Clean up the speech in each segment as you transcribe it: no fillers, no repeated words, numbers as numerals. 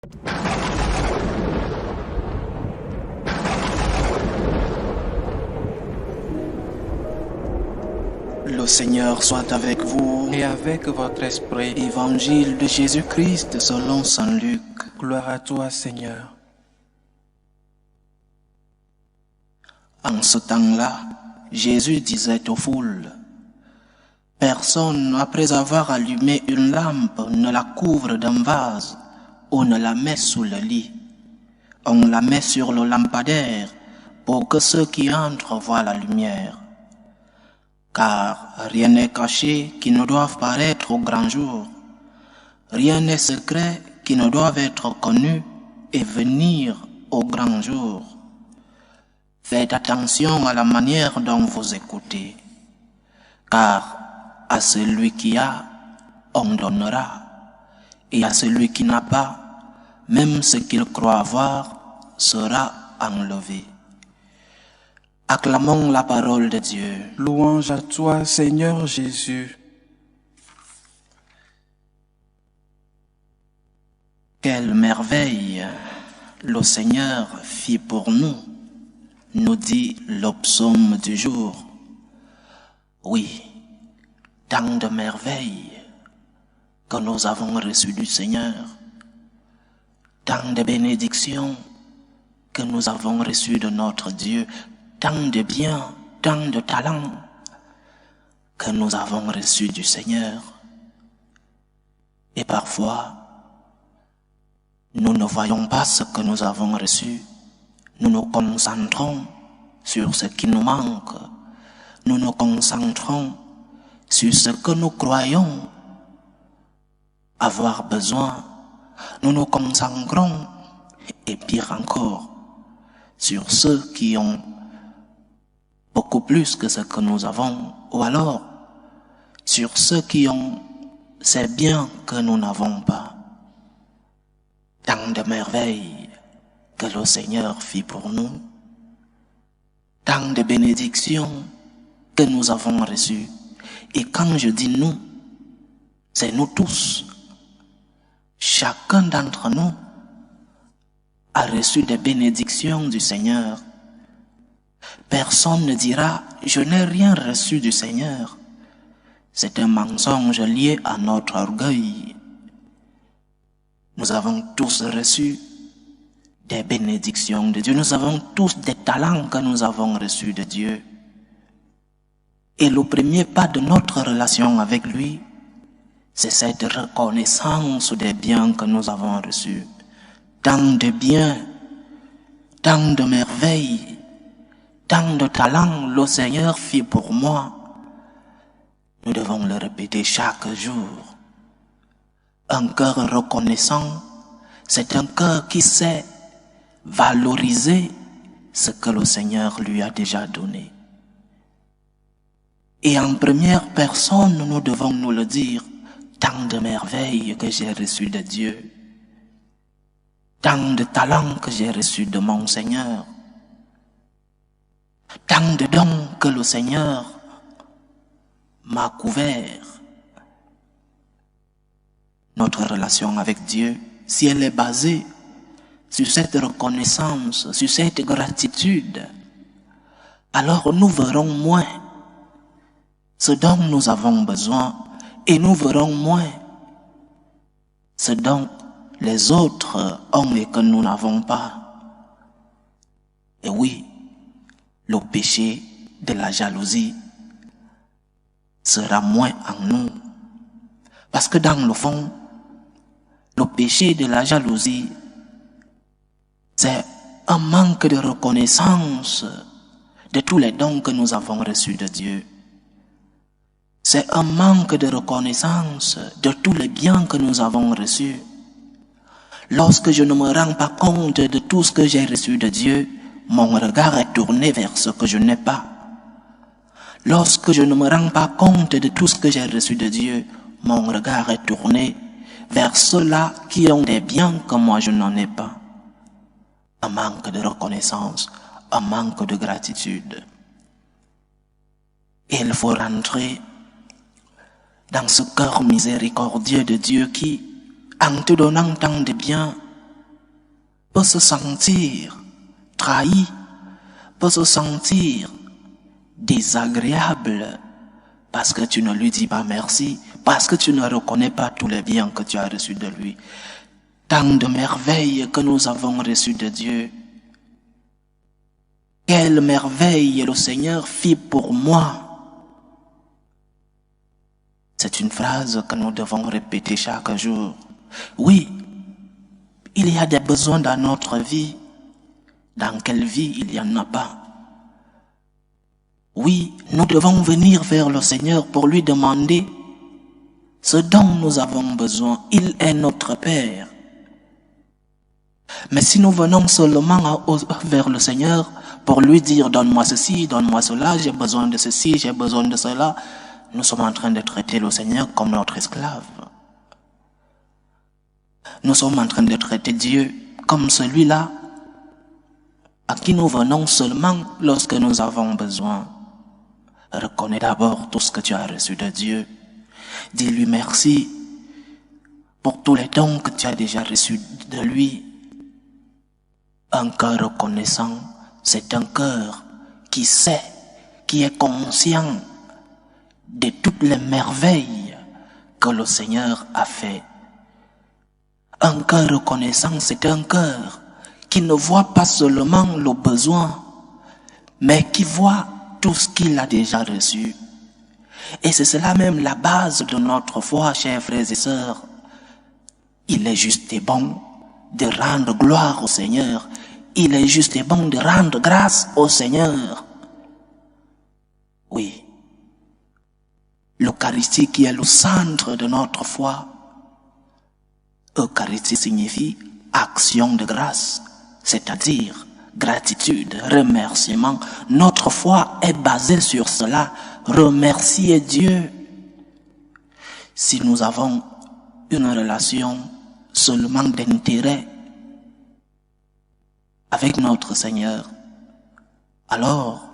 Le Seigneur soit avec vous. Et avec votre esprit. Évangile de Jésus-Christ selon saint Luc. Gloire à toi, Seigneur. En ce temps-là, Jésus disait aux foules, « Personne, après avoir allumé une lampe, ne la couvre d'un vase ou ne la met sous le lit. On la met sur le lampadaire pour que ceux qui entrent voient la lumière. Car rien n'est caché qui ne doive paraître au grand jour. Rien n'est secret qui ne doive être connu et venir au grand jour. Faites attention à la manière dont vous écoutez, car à celui qui a, on donnera, et à celui qui n'a pas, même ce qu'il croit avoir sera enlevé. » Acclamons la parole de Dieu. Louange à toi, Seigneur Jésus. Quelle merveille le Seigneur fit pour nous, nous dit le psaume du jour. Oui, tant de merveilles que nous avons reçues du Seigneur, tant de bénédictions que nous avons reçues de notre Dieu, tant de biens, tant de talents que nous avons reçus du Seigneur. Et parfois, nous ne voyons pas ce que nous avons reçu. Nous nous concentrons sur ce qui nous manque. Nous nous concentrons sur ce que nous croyons avoir besoin. Nous nous concentrons, et pire encore, sur ceux qui ont beaucoup plus que ce que nous avons, ou alors sur ceux qui ont ces biens que nous n'avons pas. Tant de merveilles que le Seigneur fit pour nous, tant de bénédictions que nous avons reçues. Et quand je dis nous, c'est nous tous. Chacun d'entre nous a reçu des bénédictions du Seigneur. Personne ne dira « je n'ai rien reçu du Seigneur ». C'est un mensonge lié à notre orgueil. Nous avons tous reçu des bénédictions de Dieu. Nous avons tous des talents que nous avons reçus de Dieu. Et le premier pas de notre relation avec lui, c'est cette reconnaissance des biens que nous avons reçus. Tant de biens, tant de merveilles, tant de talents le Seigneur fit pour moi. Nous devons le répéter chaque jour. Un cœur reconnaissant, c'est un cœur qui sait valoriser ce que le Seigneur lui a déjà donné. Et en première personne, nous devons nous le dire, tant de merveilles que j'ai reçues de Dieu, tant de talents que j'ai reçus de mon Seigneur, tant de dons que le Seigneur m'a couvert. Notre relation avec Dieu, si elle est basée sur cette reconnaissance, sur cette gratitude, alors nous verrons moins ce dont nous avons besoin et nous verrons moins ce dont les autres ont et que nous n'avons pas. Et oui, le péché de la jalousie sera moins en nous. Parce que dans le fond, le péché de la jalousie, c'est un manque de reconnaissance de tous les dons que nous avons reçus de Dieu. C'est un manque de reconnaissance de tous les biens que nous avons reçus. Lorsque je ne me rends pas compte de tout ce que j'ai reçu de Dieu, mon regard est tourné vers ce que je n'ai pas. Lorsque je ne me rends pas compte de tout ce que j'ai reçu de Dieu, mon regard est tourné vers ceux-là qui ont des biens que moi je n'en ai pas. Un manque de reconnaissance, un manque de gratitude. Et il faut rentrer dans ce cœur miséricordieux de Dieu qui, en te donnant tant de biens, peut se sentir trahi, peut se sentir désagréable parce que tu ne lui dis pas merci, parce que tu ne reconnais pas tous les biens que tu as reçus de lui. Tant de merveilles que nous avons reçues de Dieu. Quelle merveille le Seigneur fit pour moi. C'est une phrase que nous devons répéter chaque jour. Oui, il y a des besoins dans notre vie. Dans quelle vie il n'y en a pas? Oui, nous devons venir vers le Seigneur pour lui demander ce dont nous avons besoin. Il est notre Père. Mais si nous venons seulement vers le Seigneur pour lui dire « donne-moi ceci, donne-moi cela, j'ai besoin de ceci, j'ai besoin de cela », nous sommes en train de traiter le Seigneur comme notre esclave. Nous sommes en train de traiter Dieu comme celui-là à qui nous venons seulement lorsque nous avons besoin. Reconnais d'abord tout ce que tu as reçu de Dieu. Dis-lui merci pour tous les dons que tu as déjà reçus de lui. Un cœur reconnaissant, c'est un cœur qui sait, qui est conscient de toutes les merveilles que le Seigneur a fait. Un cœur reconnaissant, c'est un cœur qui ne voit pas seulement le besoin, mais qui voit tout ce qu'il a déjà reçu. Et c'est cela même la base de notre foi, chers frères et sœurs. Il est juste et bon de rendre gloire au Seigneur. Il est juste et bon de rendre grâce au Seigneur. Oui. L'Eucharistie qui est le centre de notre foi. Eucharistie signifie action de grâce, c'est-à-dire gratitude, remerciement. Notre foi est basée sur cela. Remercier Dieu. Si nous avons une relation seulement d'intérêt avec notre Seigneur, alors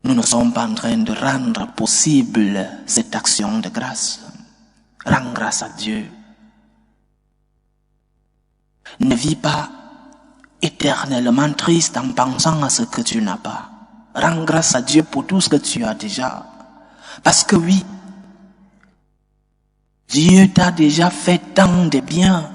nous ne sommes pas en train de rendre possible cette action de grâce. Rends grâce à Dieu. Ne vis pas éternellement triste en pensant à ce que tu n'as pas. Rends grâce à Dieu pour tout ce que tu as déjà. Parce que oui, Dieu t'a déjà fait tant de bien.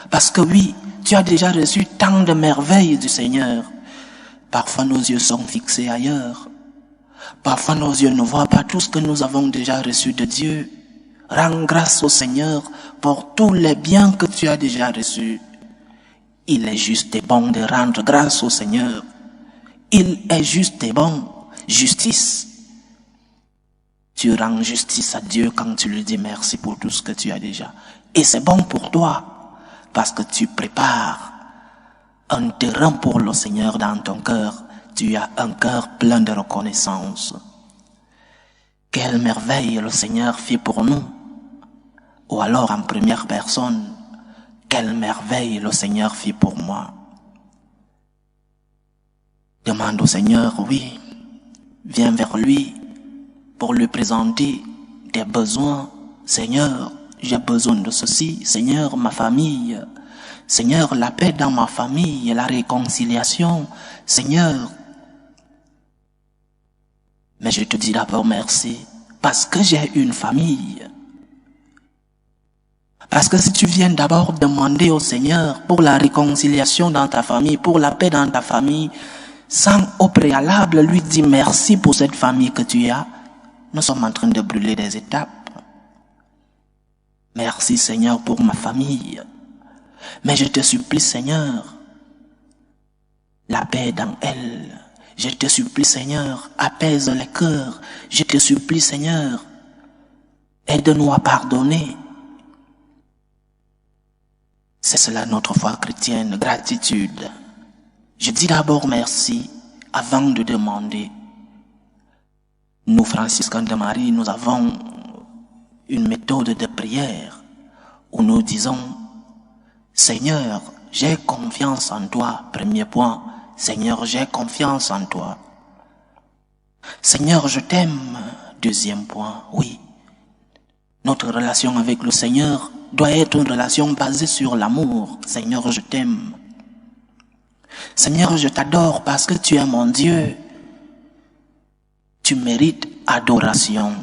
Parce que oui, tu as déjà reçu tant de merveilles du Seigneur. Parfois nos yeux sont fixés ailleurs. Parfois nos yeux ne voient pas tout ce que nous avons déjà reçu de Dieu. Rends grâce au Seigneur pour tous les biens que tu as déjà reçus. Il est juste et bon de rendre grâce au Seigneur. Il est juste et bon. Justice. Tu rends justice à Dieu quand tu lui dis merci pour tout ce que tu as déjà. Et c'est bon pour toi, parce que tu prépares un terrain pour le Seigneur dans ton cœur. Tu as un cœur plein de reconnaissance. Quelle merveille le Seigneur fit pour nous. Ou alors en première personne, quelle merveille le Seigneur fit pour moi. Demande au Seigneur, oui, viens vers lui pour lui présenter des besoins. Seigneur, j'ai besoin de ceci. Seigneur, ma famille. Seigneur, la paix dans ma famille, la réconciliation. Seigneur, mais je te dis d'abord merci parce que j'ai une famille. Parce que si tu viens d'abord demander au Seigneur pour la réconciliation dans ta famille, pour la paix dans ta famille, sans au préalable lui dire merci pour cette famille que tu as, nous sommes en train de brûler des étapes. Merci Seigneur pour ma famille. Mais je te supplie Seigneur, la paix dans elle. Je te supplie Seigneur, apaise les cœurs. Je te supplie Seigneur, aide-nous à pardonner. C'est cela notre foi chrétienne, gratitude. Je dis d'abord merci avant de demander. Nous, franciscains de Marie, nous avons une méthode de prière où nous disons « Seigneur, j'ai confiance en toi », premier point. « Seigneur, j'ai confiance en toi ». « Seigneur, je t'aime », deuxième point, oui. Notre relation avec le Seigneur doit être une relation basée sur l'amour. Seigneur, je t'aime. Seigneur, je t'adore parce que tu es mon Dieu. Tu mérites adoration.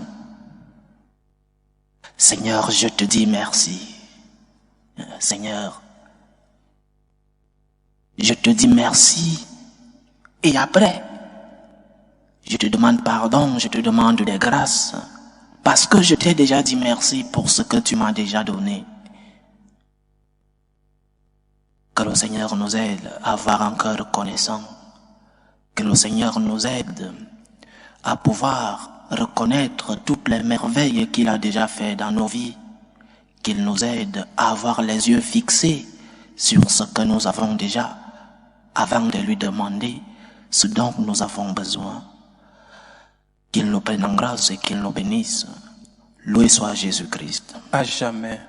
Seigneur, je te dis merci. Seigneur, je te dis merci. Et après, je te demande pardon, je te demande des grâces. Parce que je t'ai déjà dit merci pour ce que tu m'as déjà donné. Que le Seigneur nous aide à avoir un cœur reconnaissant. Que le Seigneur nous aide à pouvoir reconnaître toutes les merveilles qu'il a déjà fait dans nos vies. Qu'il nous aide à avoir les yeux fixés sur ce que nous avons déjà avant de lui demander ce dont nous avons besoin. Qu'il nous prenne en grâce et qu'il nous bénisse. Loué soit Jésus-Christ. À jamais.